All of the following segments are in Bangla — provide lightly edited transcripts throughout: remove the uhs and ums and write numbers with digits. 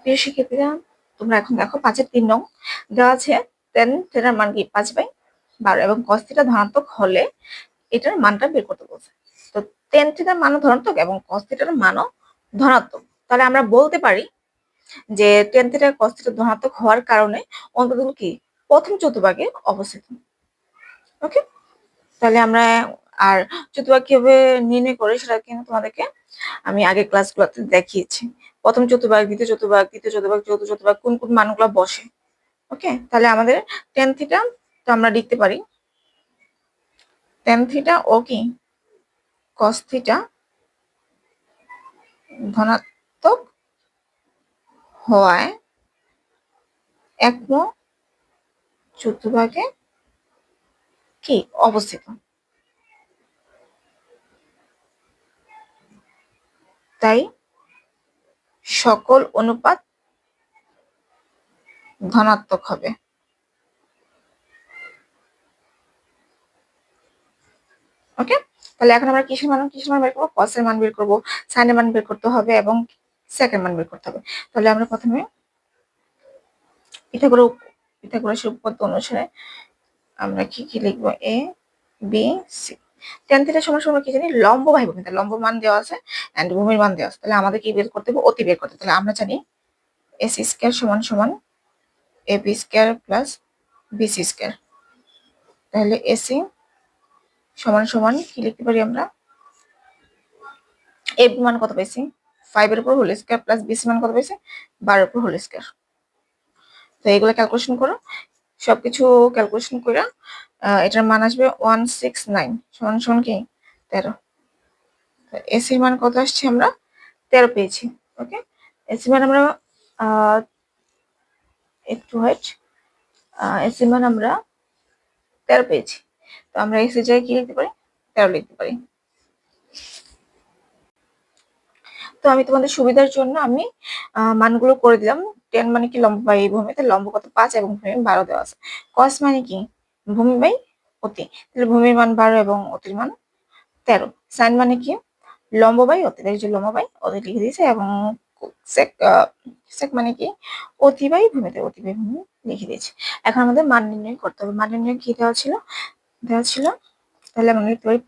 প্রিয় শিক্ষার্থীরা, তোমরা এখন দেখো 5-3 নং দেওয়া আছে tan থিটার মান কি 5/12 এবং cos থিটা ধনাত্মক হলে এটার মানটা বের করতে বলছে। তো tan থিটার মানও ধনাত্মক এবং cos থিটার মানও ধনাত্মক, তাহলে আমরা বলতে পারি যে tan থিটা cos থিটা ধনাত্মক হওয়ার কারণে অন্তত কি প্রথম চতুর্ভাগে অবস্থিত। ওকে, তাহলে আমরা আর চতুর্ভাগ কিভাবে নির্ণয় করে সেটা কিন্তু তোমাদেরকে আমি আগে ক্লাসগুলোতে দেখিয়েছি। প্রথম চতুর্ভাগ, দ্বিতীয় চতুর্ভাগ, তৃতীয় চতুর্ভাগ, চতুর্থ চতুর্ভাগ কোন কোন মানগুলো বসে। ওকে, তাহলে আমাদের tan থিটা তো আমরা লিখতে পারি tan থিটা ও কি cos থিটা ধনাত্মক হওয়ায় 1 নং চতুর্ভাগে কি অবস্থিত। তাই সকল অনুপাত ধনাত্মক হবে। ওকে, তাহলে এখন আমরা কিসের মান বের করবো? cos এর মান বের করবো, sin এর মান বের করতে হবে এবং sec এর মান বের করতে হবে। তাহলে আমরা প্রথমে পিথাগোরাসের উপপাদ্য অনুসারে আমরা কি লিখবো? a b c। tan theta সমান সমান কি জানি? লম্ব বাই ভূমি। তাহলে লম্ব মান দেওয়া আছে এন্ড ভূমির মান দেওয়া আছে, তাহলে আমাদের কি বের করতে হবে? অতি বের করতে হবে। তাহলে আমরা জানি ac স্কয়ার সমান সমান ab square plus bc square. তাহলে ac সমান সমান কি লিখতে পারি আমরা? ab মান কত পাইছি? 5 এর উপর হোল স্কয়ার প্লাস bc মান কত পাইছি? 12 এর উপর হোল স্কয়ার। তো এগুলো ক্যালকুলেশন করো, সবকিছু ক্যালকুলেশন করে এটার মান আসবে 169 সমান সমান কি 13। এসি মান কত আসছে? আমরা 13 পেয়েছি। ওকে, এসি মান আমরা একটু ওয়েট, এসি মান আমরা 13 পেয়েছি। তো আমরা এসি জায়গায় কি লিখতে পারি? 13 লিখতে পারি। তো আমি তোমাদের সুবিধার জন্য আমি মানগুলো করে দিলাম। tan মানে কি? লম্ব বাই ভূমি। তাহলে লম্ব কত? 5 এবং ভূমি 12 দেওয়া আছে। cos মানে কি? ভূমি বাই অতি। তাহলে ভূমির মান 12 এবং অতির মান 13। sin মানে কি? লম্ব বাই অতি। এই যে লম্ব বাই অতি লিখে দিয়েছে এবং sec মানে কি? অতি বাই ভূমিতে, অতি বাই ভূমি লিখে দিয়েছে। এখন আমাদের মান নির্ণয় করতে হবে। মান নির্ণয় কি দেওয়া ছিল? তাহলে আমরা লিখতে পারি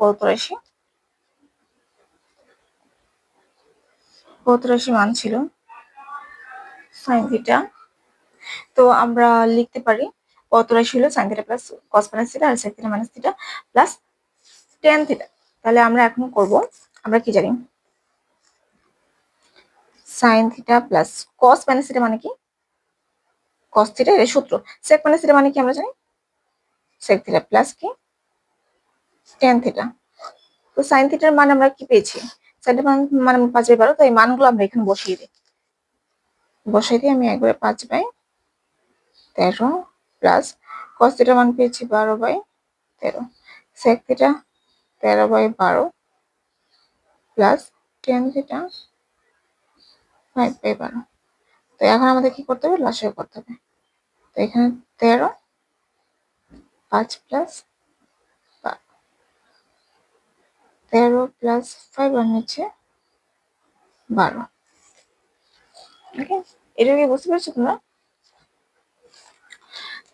85 মান ছিল sin থিটা। তো আমরা লিখতে পারি 85 হলো sin theta plus cos minus theta আর sec theta minus theta plus tan theta. তাহলে আমরা এখন করব, আমরা কি জানি? sin theta plus cos minus theta মানে কি? cos থিটা এর সূত্র। sec মাইনাস থিটা মানে কি আমরা জানি? sec থিটা প্লাস কি? tan theta. তো sin থিটার মান আমরা কি পেয়েছি? sin এর মান আমরা 5/12। তো এই মানগুলো আমরা এখানে বসিয়ে দিই। আমি একবারে 5/13 প্লাস cos থিটার মান পেয়েছি 12/13, sec theta 13/12 plus tan theta 5/12। তো এখন আমাদের কি করতে হবে? লসাগু করতে হবে। তো এখানে 13, 5 প্লাস 13 প্লাস 5 আর নিচে 12। ওকে, এটা কি বুঝতে পারছো তোমরা?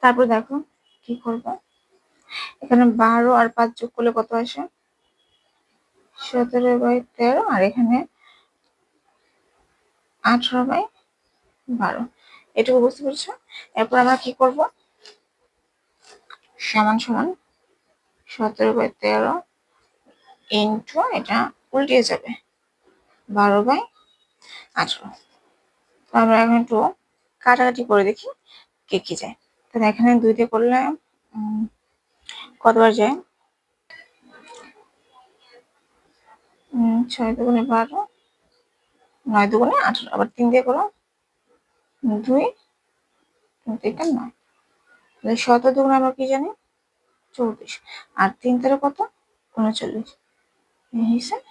তারপর দেখো কি করব। এখানে 12 আর 5 যোগ করলে কত আসে? 17/13 আর এখানে 18/12। এটুকু বুঝতে পেরেছো? এরপর আমরা কি করব? সমান সমান 17/13 ইন্টু এটা উল্টে যাবে 12/18। তো আমরা এখন একটু কাটাকাটি করে দেখি কে কি যায়। তাহলে এখানে 2 দিয়ে করলে কতবার যায়? 6 দুগুণে 12, 9 দুগুণে 18। আবার 3 দিয়ে করো 2, 3 থেকে 9। তাহলে 17 দুগুণে আমরা কি জানি? 34 আর 3 তেরো কত? 39। এই হিসাবে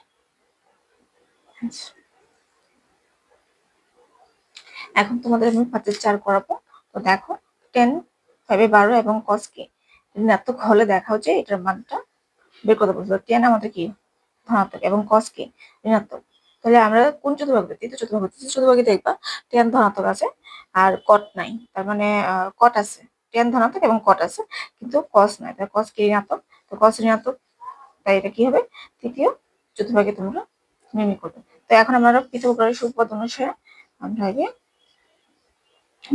এখন তোমাদের আমি 5/4 করাবো। তো দেখো tan 5/12 এবং cos কি ঋণাত্মক হলে দেখাও যে এটার মানটা বের করতে বলছো। tan আমাদের কি? ধনাত্মক এবং cos কি? ঋণাত্মক। তাহলে আমরা কোন চতুর্ভাগ, তৃতীয় চতুর্ভাগ, তৃতীয় চতুর্ভাগে দেখবা টেন ধনাত্মক আছে আর কট নাই, তার মানে কট আছে, টেন ধনাত্মক এবং কট আছে কিন্তু কস নাই, তাই কস কি ঋণাত্মক, তো কস ঋণাত্মক, তাই এটা কি হবে তৃতীয় চতুর্ভাগে তোমরা মিমি করবে। তো এখন আমরা পিথাগোরাসের উপপাদ্য অনুসারে আমরা আগে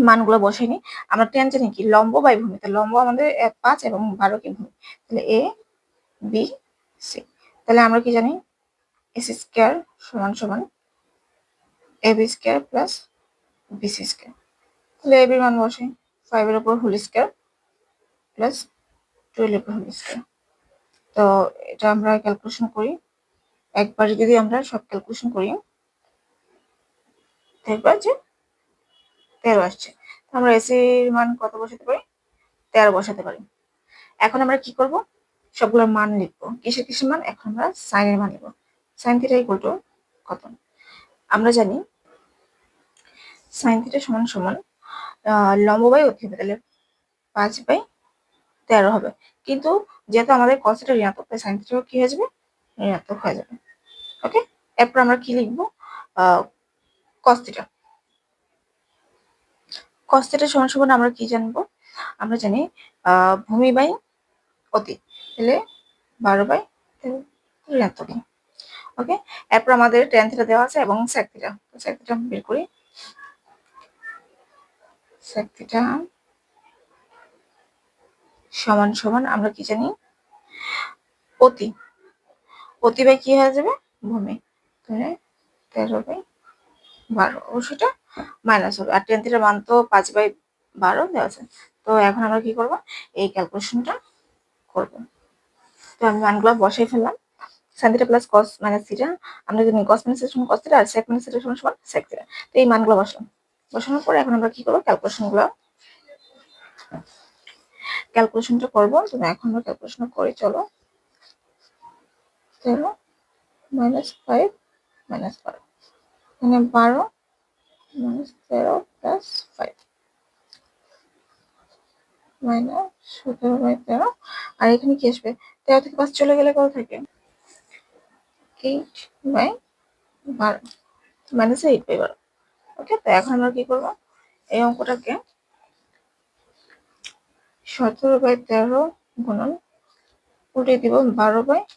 মানগুলো বসাই নি। আমরা টেন জানি কি লম্ব বাই ভূমি, তাহলে লম্ব আমাদের 5 এবং 12 কি ভূমি, তাহলে এ বি সি, তাহলে আমরা কি জানি এস স্কয়ার সমান সমান A B square plus BC square, তাহলে এ বির মান বসাই 5 এর উপর হোল স্কয়ার প্লাস 12 এর উপর হোল স্কয়ার। তো এটা আমরা ক্যালকুলেশন করি, একবার যদি আমরা সব ক্যালকুলেশন করি দেখবা যে 13 আসছে, আমরা এস এর মান কত বসাতে পারি, 13 বসাতে পারি। এখন আমরা কি করব, সবগুলোর মান লিখবো, কিসের কিসের মান, এখন আমরা সাইনের মান লিখবো। সাইন থিটা ইকুয়াল টু কত, আমরা জানি সাইন থিটা সমান সমান লম্ব বাই অতি হবে, তাহলে 5/13 হবে, কিন্তু যেহেতু আমাদের কস থিটা ঋণাত্মক তাই সাইন থিটাও কি হয়ে যাবে, ঋণাত্মক হয়ে যাবে। ওকে, এরপর আমরা কি লিখবো, কস থিটা, কস থিটা সমান সমান আমরা কি জানবো, আমরা জানি ভূমি বাই অতি, তাহলে 12/13 ঋণাত্মক। ওকে, এরপর আমাদের ট্যান থিটা দেওয়া আছে এবং সেক থিটা, সেক থিটা বের করি, সেক থিটা সমান সমান আমরা কি জানি অতি, অতি বাই কি হয়ে যাবে ভূমি, তাহলে 13/12, অবশ্যটা মাইনাস হবে, আর ট্যান থিটার মান তো 5/12 দেওয়া আছে। তো এখন আমরা কি করব, এই ক্যালকুলেশনটা করব। তো আমি মানগুলো বসাই ফেললাম, sine theta plus cos minus theta, আমরা জানি কস মাইনাস থিটা সমান কস থিটা আর সেক মাইনাস থিটা সমান সমান সেক থিটা। তো এই মানগুলো বসালাম, বসানোর পরে এখন আমরা কি করব, ক্যালকুলেশনটা করব। তো এখন আমরা ক্যালকুলেশন করি, চলো 13 মাইনাস 5 মাইনাস 12, মানে 12 মাইনাস 13 প্লাস 5 মাইনাস 17/13, আর এখানে কি আসবে, 13 থেকে 5 চলে গেলে কত থাকে 8/12, মাইনাস 8/12। ওকে, তো এখন আমরা কি করব, এই অঙ্কটাকে 17/13 গুণন উল্টে দিব 12/8।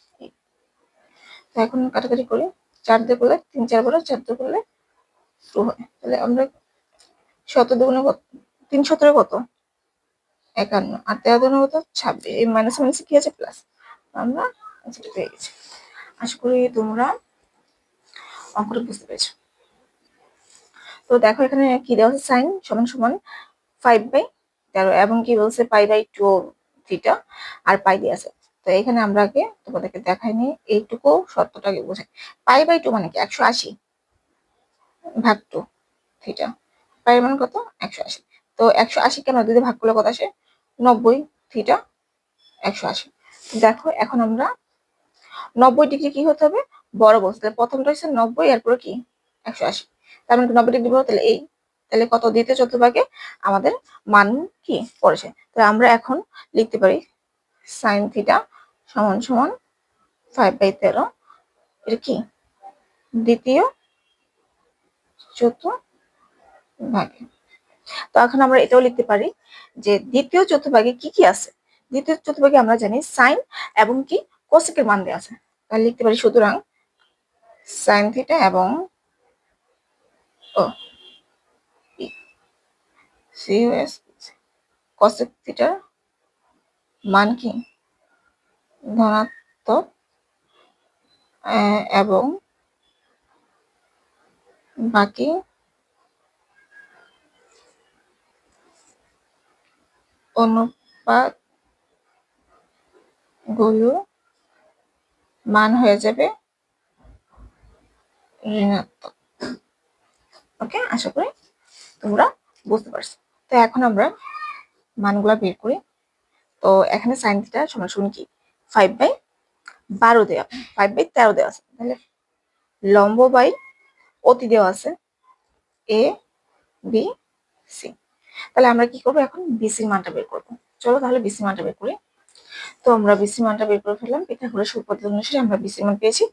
তো এখন কাটাকাটি করি, 4 দিয়ে করলে 3 4 12, 4 দিয়ে করলে 2 হয়, তাহলে আমরা 17 দুগুণে কত, 3 17 কত 51, আর 13 দুগুণে কত 26, এই মাইনাস মাইনাস কি আছে প্লাস, আমরা আনসারটা পেয়ে গেছি। আশা করি তোমরা অঙ্কটা বুঝতে পেরেছো। তো দেখো এখানে কি দেওয়া আছে, সাইন সমান সমান 5/13 এবং কি বলছে π/2 থিটা আর পাই দিয়ে আছে। তো এখানে আমরা আগে তোমাদেরকে দেখাইনি, এইটুকু সত্যটাকে বোঝাই, π/2 মানে কি 180/2 থিটা, পাই মানে কত 180, তো 180 কে আমরা 2 দিয়ে ভাগ করলে কত আসে 90 থিটা 180। দেখো এখন আমরা 90 ডিগ্রি কি হতে হবে, বড় বলতে, প্রথমটা হচ্ছে 90 এরপরে কি 180, তার মানে 90 ডিগ্রি বড়, তাহলে এই, তাহলে কত দ্বিতীয় চতুর্ভাগে আমাদের মান কি পড়েছে, তাহলে আমরা এখন লিখতে পারি সাইন থিটা সমান সমান 5/13, এটা কি দ্বিতীয় চতুর্ভাগে। তো এখন আমরা এটাও লিখতে পারি যে দ্বিতীয় চতুর্ভাগে কি কি আছে, দ্বিতীয় চতুর্ভাগে আমরা জানি সাইন এবং কি কোসেকের মান দেওয়া আছে, তাহলে লিখতে পারি সুতরাং সাইন থিটা এবং কোসেক থিটার মান কি ধনাত্মক এবং বাকি অনুপাত গুলো মান হয়ে যাবে ঋণাত্মক। ওকে, আশা করি তোমরা বুঝতে পারছো। তো এখন আমরা মানগুলা বের করি। তো এখানে সাইন থিটা সমান সমান কি 5/12 দেওয়া, 5/13 দেওয়া আছে, তাহলে লম্ব বাই অতি দেওয়া আছে এ বি সি, তাহলে আমরা কি করবো এখন বিসির মানটা বের করবো। চলো তাহলে বিসি মানটা বের করি। তো আমরা বিসি মানটা বের করে ফেললাম, পিথাগোরাসের উপপাদ্য অনুসারে আমরা বিসি মান পেয়েছি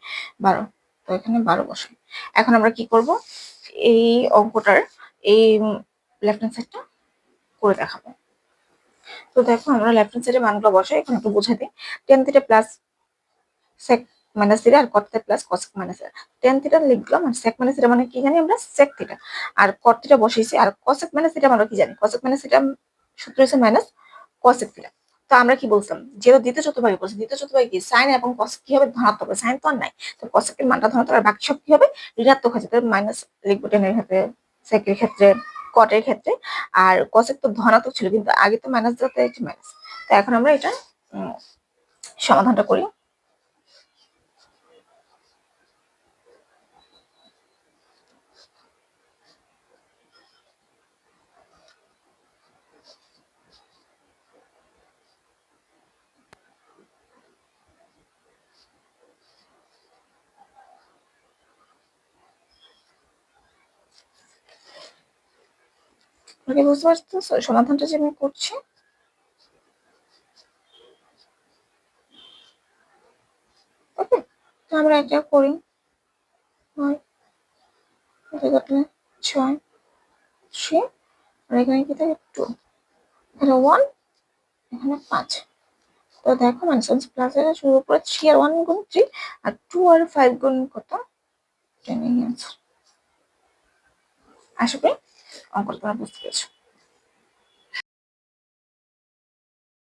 12। তো এখানে 12 বসাই। এখন আমরা কি করব, এই অঙ্কটার এই লেফট হ্যান্ড সাইডটা করে দেখাবো। তো দেখো আমরা লেফট হ্যান্ড সাইডে মানগুলো বসাই। এখন একটু বুঝে দিই। Tan theta plus sec minus theta আর cot theta plus cosec minus theta. Tan theta লিখলাম আর সেক মাইনাস থিটা মানে কি জানি আমরা, সেক থিটা। আর কট থিটা বসাইছি। আর কসেক মাইনাস থিটা আমরা কি জানি, কসেক মাইনাস থিটা সূত্র হচ্ছে মাইনাস কসেক থিটা। তো আমরা কি বলছিলাম, যেহেতু দ্বিতীয় চতুর্ভাগে করছি, দ্বিতীয় চতুর্ভাগে কি সাইন এবং কস কি হবে, ধনাত্মক হবে। সাইন তো আর নাই, তো কসেকের মানটা ধনাত্মক আর বাকি সব কি হবে, ঋণাত্মক হয়ে যাবে। মাইনাস লিখবো টেনের ক্ষেত্রে, সেকের ক্ষেত্রে, কটের ক্ষেত্রে। আর কসেক তো ধনাত্মক ছিল, কিন্তু আগে তো মাইনাস দেওয়াতে মাইনাস। তো এখন আমরা এটা সমাধানটা করি। ওকে, বুঝতে পারছো সমাধানটা যে আমি করছি। ওকে, তো আমরা এটা করি। 6 3, আর এখানে কি থাকে 2, এখানে 1, এখানে 5। তো দেখো মানে প্লাস এর শুরু করে 3 আর 1 গুণ 3, আর 2 আর 5 গুণ কত, 10 এই আনসার। আশা করি অঙ্কটা তোমরা বুঝতে পেরেছো।